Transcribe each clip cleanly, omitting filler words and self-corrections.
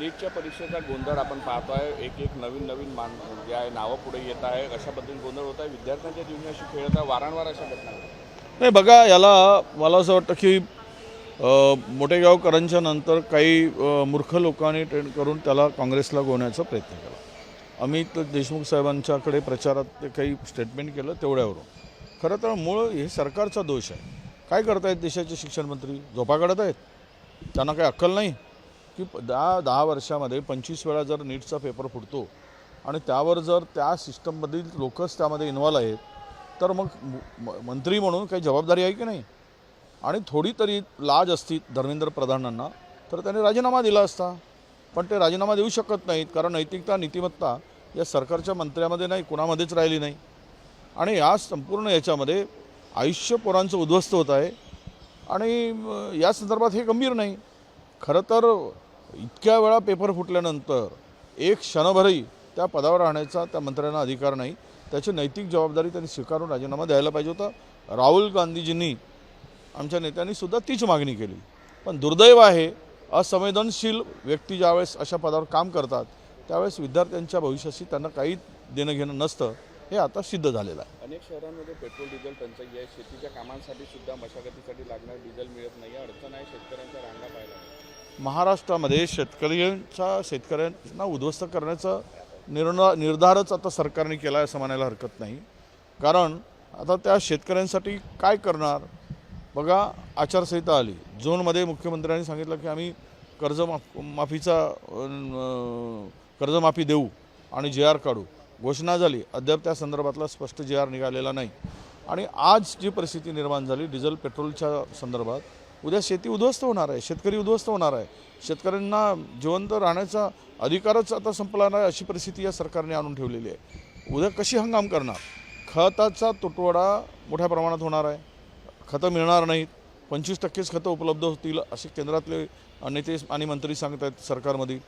नीटच्या परीक्षेचा गोंधळ आपण पाहतोय. एक नवीन जे आहे नावं पुढे येत आहे. अशा पद्धतीने गोंधळ होत आहे. विद्यार्थ्यांच्या जीवनाशी खेळत आहे. वारंवार अशा घटना घडतात. नाही बघा, याला मला असं वाटतं की मोठेगावकरांच्या नंतर काही मूर्ख लोकांनी ट्रेंड करून त्याला काँग्रेसला गोवण्याचा प्रयत्न केला. अमित देशमुख साहेबांच्याकडे प्रचारात ते काही स्टेटमेंट केलं तेवढ्यावरून. खरं तर मूळ हे सरकारचा दोष आहे. काय करतायत देशाचे शिक्षण मंत्री? झोपा काढत आहेत. त्यांना काही अक्कल नाही की 10 वर्षामध्ये 25 वेळा जर नीटचा पेपर फुटतो आणि त्यावर जर त्या सिस्टममधील लोकच त्यामध्ये इन्व्हॉल्व आहेत तर मग मंत्री म्हणून काही जबाबदारी आहे की नाही? आणि थोडी तरी लाज असती धर्मेंद्र प्रधानांना तर त्यांनी राजीनामा दिला असता. पण ते राजीनामा देऊ शकत नाहीत कारण नैतिकता नीतिमत्ता या सरकारच्या मंत्र्यामध्ये नाही, कुणामध्येच राहिली नाही. आणि या संपूर्ण याच्यामध्ये आयुष्य पोरांचं उद्ध्वस्त होत आहे आणि या संदर्भात हे गंभीर नाही. खरं तर इतक्या वेळा पेपर फुटल्यानंतर एक क्षणभरही त्या पदावर राहण्याचा त्या मंत्र्यांना अधिकार नाही. त्याची नैतिक जबाबदारी त्यांनी स्वीकारून राजीनामा द्यायला पाहिजे होता. राहुल गांधीजींनी, आमच्या नेत्यांनी सुद्धा तीच मागणी केली. पण दुर्दैव आहे, असंवेदनशील व्यक्ती ज्यावेळेस अशा पदावर काम करतात त्यावेळेस विद्यार्थ्यांच्या भविष्याशी त्यांना काही देणं घेणं नसतं, हे आता सिद्ध झालेलं आहे. अनेक शहरांमध्ये पेट्रोल डिझेल टंचाई आहे. शेतीच्या कामांसाठी सुद्धा मशागतीसाठी लागणारं डिझेल मिळत नाही. अडचण आहे. शेतकऱ्यांच्या रांगा पाहायला. महाराष्ट्रामध्ये शेतकऱ्यांना उद्ध्वस्त करण्याचा निर्धारच आता सरकारने केला आहे असं म्हणायला हरकत नाही. कारण आता त्या शेतकऱ्यांसाठी काय करणार? बघा, आचारसंहिता आली. जूनमध्ये मुख्यमंत्र्यांनी सांगितलं की आम्ही कर्जमाफी देऊ आणि JR काढू. घोषणा झाली, अद्याप त्या संदर्भातला स्पष्ट JR निघालेला नाही. आणि आज जी परिस्थिती निर्माण झाली डिझेल पेट्रोलच्या संदर्भात, उद्या शेती उद्ध्वस्त होणार आहे, शेतकरी उद्ध्वस्त होणार आहे. शेतकऱ्यांना जिवंत राहण्याचा अधिकारच आता संपला नाही अशी परिस्थिती या सरकारने आणून ठेवलेली आहे. उद्या कशी हंगाम करणार? खताचा तुटवडा मोठ्या प्रमाणात होणार आहे. खतं मिळणार नाहीत. 25%च खतं उपलब्ध होतील असे केंद्रातले नेते आणि मंत्री सांगत आहेत सरकारमध्ये.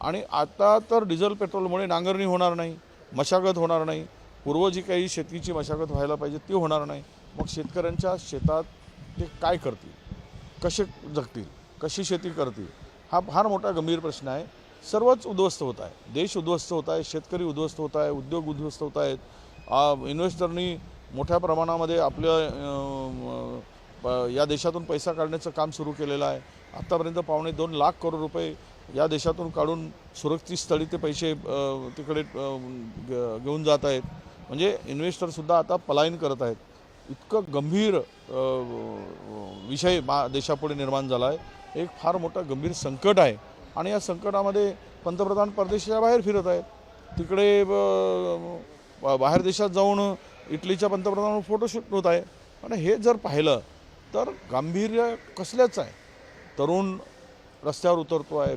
आणि आता तर डिझेल पेट्रोलमुळे नांगरणी होणार नाही, मशागत होणार नाही. पूर्व जी काही शेतीची मशागत व्हायला पाहिजे ती होणार नाही. मग शेतकऱ्यांच्या शेतात ते काय करतील? कसे जगतील? कशी शेती करतील? हा फार मोठा गंभीर प्रश्न आहे. सर्वच उद्ध्वस्त होत आहे. देश उद्ध्वस्त होत आहे, शेतकरी उद्ध्वस्त होत आहे, उद्योग उद्ध्वस्त होत आहेत. इन्व्हेस्टरनी मोठ्या प्रमाणामध्ये आपल्या या देशातून पैसा काढण्याचं काम सुरू केलेलं आहे. आत्तापर्यंत 2.25 लाख करोड रुपये या देशातून काढून सुरक्षित स्थळी ते पैसे तिकडे घेऊन जात आहेत. म्हणजे इन्व्हेस्टरसुद्धा आता पलायन करत आहेत. इतकं गंभीर विषय देशापुढे निर्माण झाला आहे. एक फार मोठा गंभीर संकट आहे. आणि या संकटामध्ये पंतप्रधान परदेशाच्या बाहेर फिरत आहेत. तिकडे बाहेर देशात जाऊन इटलीच्या पंतप्रधानावर फोटोशूट होत आहे. आणि हे जर पाहिलं तर गांभीर्य कसल्याच आहे. तरुण रस्त्यावर उतरतो आहे,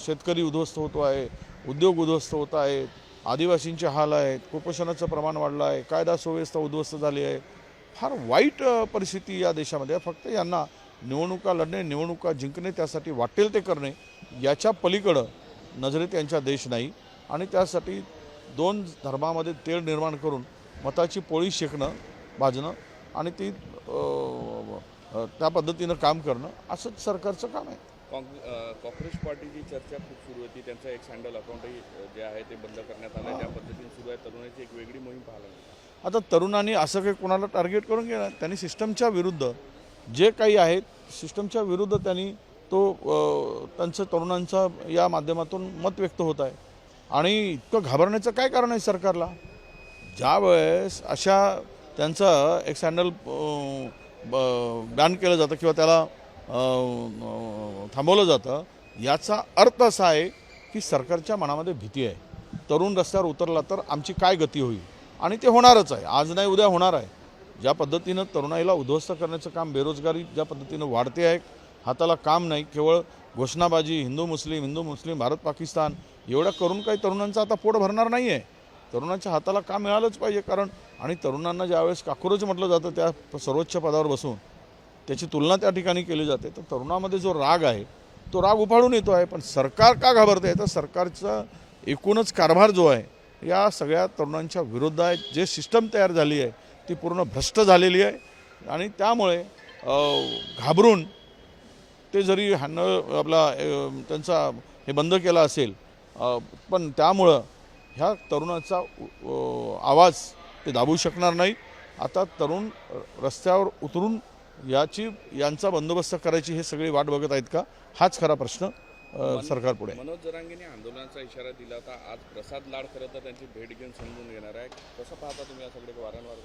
शेतकरी उद्ध्वस्त होतो आहे, उद्योग उद्ध्वस्त होत आहेत, आदिवासींचे हाल आहेत, कुपोषणाचं प्रमाण वाढलं आहे, कायदा सुव्यवस्था उद्ध्वस्त झाली आहे. फार वाईट परिस्थिती या देशामध्ये. फक्त यांना निवडणुका लढणे, निवडणुका जिंकणे, त्यासाठी वाटेल ते करणे, याच्या पलीकडं नजरेत यांच्या देश नाही. आणि त्यासाठी 2 धर्मामध्ये तेढ निर्माण करून मताची पोळी शेकणं, भाजणं आणि ती त्या पद्धतीनं काम करणं असंच सरकारचं काम आहे. काँग्रेस पार्टीची चर्चा खूप सुरू होती. त्यांचं एक सँडल अकाउंटही जे आहे ते बंद करण्यात आलं. त्या पद्धतीने सुरू आहे. तरुणाची एक वेगळी मोहीम पाहायला मिळते. आता तरुणांनी असं काही कोणाला टार्गेट करून घेणार? त्यांनी सिस्टमच्या विरुद्ध जे काही आहेत, सिस्टमच्या विरुद्ध त्यांनी त्यांचं तरुणांचा या माध्यमातून मत व्यक्त होत आहे. आणि इतकं घाबरण्याचं काय कारण आहे सरकारला? ज्या वेळेस अशा त्यांचं एक सँडल बॅन केलं जातं किंवा त्याला थांबवलं जातं, याचा अर्थ असा आहे की सरकारच्या मनामध्ये भीती आहे. तरुण रस्त्यावर उतरला तर आमची काय गती होईल? आणि ते होणारच आहे. आज नाही उद्या होणार आहे. ज्या पद्धतीनं तरुणाईला उद्ध्वस्त करण्याचं काम, बेरोजगारी ज्या पद्धतीनं वाढते आहे, हाताला काम नाही, केवळ घोषणाबाजी, हिंदू मुस्लिम, भारत पाकिस्तान एवढ्या करून काही तरुणांचं आता पोट भरणार नाही आहे. तरुणाच्या हाताला काम मिळालंच पाहिजे. कारण आणि तरुणांना ज्यावेळेस काकुरच म्हटलं जातं त्या सर्वोच्च पदावर बसून त्याची तुलना त्या ठिकाणी केली जाते, तर तरुणामध्ये जो राग आहे तो राग उफाळून येतो आहे. पण सरकार का घाबरते? तर सरकारचा एकूणच कारभार जो आहे या सगळ्या तरुणांच्या विरुद्ध आहे. जे सिस्टम तयार झाली आहे ती पूर्ण भ्रष्ट झालेली आहे. आणि त्यामुळे घाबरून ते जरी त्यांचा हे बंद केलं असेल, पण त्यामुळं ह्या तरुणाचा आवाज ते दाबू शकणार नाही. आता तरुण रस्त्यावर उतरून यांचा बंदोबस्त करायची हे सगळे वाट बघत आहेत का, हाच खरा प्रश्न सरकारपुढे आहे. मनोज जरांगेने आंदोलनाचा इशारा दिला होता. आज प्रसाद लाड खरं तर त्यांची भेट घेऊन समजून घेणार आहे. कसं पाहता तुम्ही या सगळे वारंवार?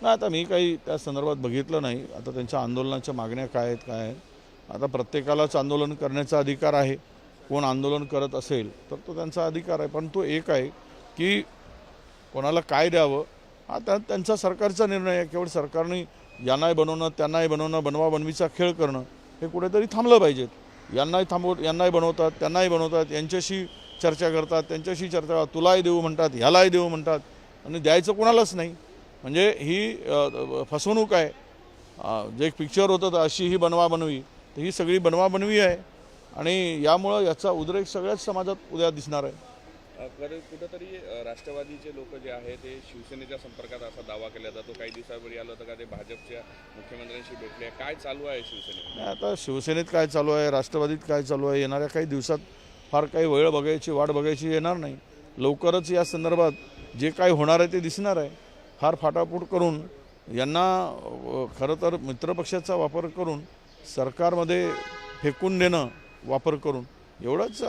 नाही, आता मी काही त्या संदर्भात बघितलं नाही. आता त्यांच्या आंदोलनाच्या मागण्या काय आहेत. आता प्रत्येकालाच आंदोलन करण्याचा अधिकार आहे. कोण आंदोलन करत असेल तर तो त्यांचा अधिकार आहे, पण तो एक आहे की कोणाला काय द्यावं हा त्यांचा सरकारचा निर्णय आहे. केवळ सरकारने यांनाही बनवणं त्यांनाही बनवणं, बनवाबनवीचा खेळ करणं हे कुठेतरी थांबलं पाहिजेत. यांनाही बनवतात त्यांनाही बनवतात, यांच्याशी चर्चा करतात त्यांच्याशी चर्चा, तुलाही देऊ म्हणतात ह्यालाही देऊ म्हणतात आणि द्यायचं कोणालाच नाही. म्हणजे ही फसवणूक आहे. जे एक पिक्चर होतं तर अशी ही बनवाबनवी, तर ही सगळी बनवाबनवी आहे आणि यामुळं याचा उद्रेक सगळ्याच समाजात उद्या दिसणार आहे. कुठंतरी राष्ट्रवादीचे लोक जे आहे ते शिवसेनेच्या संपर्कात असा दावा केला जातो. काही दिवसापूर्वी आलं होतं का ते भाजपच्या मुख्यमंत्र्यांशी भेटले. काय चालू आहे शिवसेनेत? नाही, आता शिवसेनेत काय चालू आहे, राष्ट्रवादीत काय चालू आहे, येणाऱ्या काही दिवसात फार काही वेळ बघायची वाट बघायची येणार नाही. लवकरच या संदर्भात जे काय होणार आहे ते दिसणार आहे. फार फाटाफूट करून यांना खरं तर मित्रपक्षाचा वापर करून सरकारमध्ये फेकून देणं, वापर करून एवढंच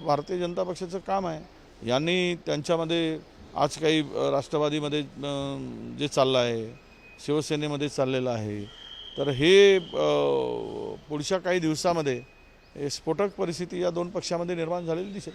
भारतीय जनता पक्षाचं काम आहे. यांनी त्यांच्यामध्ये आज काही राष्ट्रवादीमध्ये जे चाललं आहे, शिवसेनेमध्ये चाललेलं आहे, तर हे पुढच्या काही दिवसामध्ये स्फोटक परिस्थिती या दोन पक्षामध्ये निर्माण झालेली दिसेल.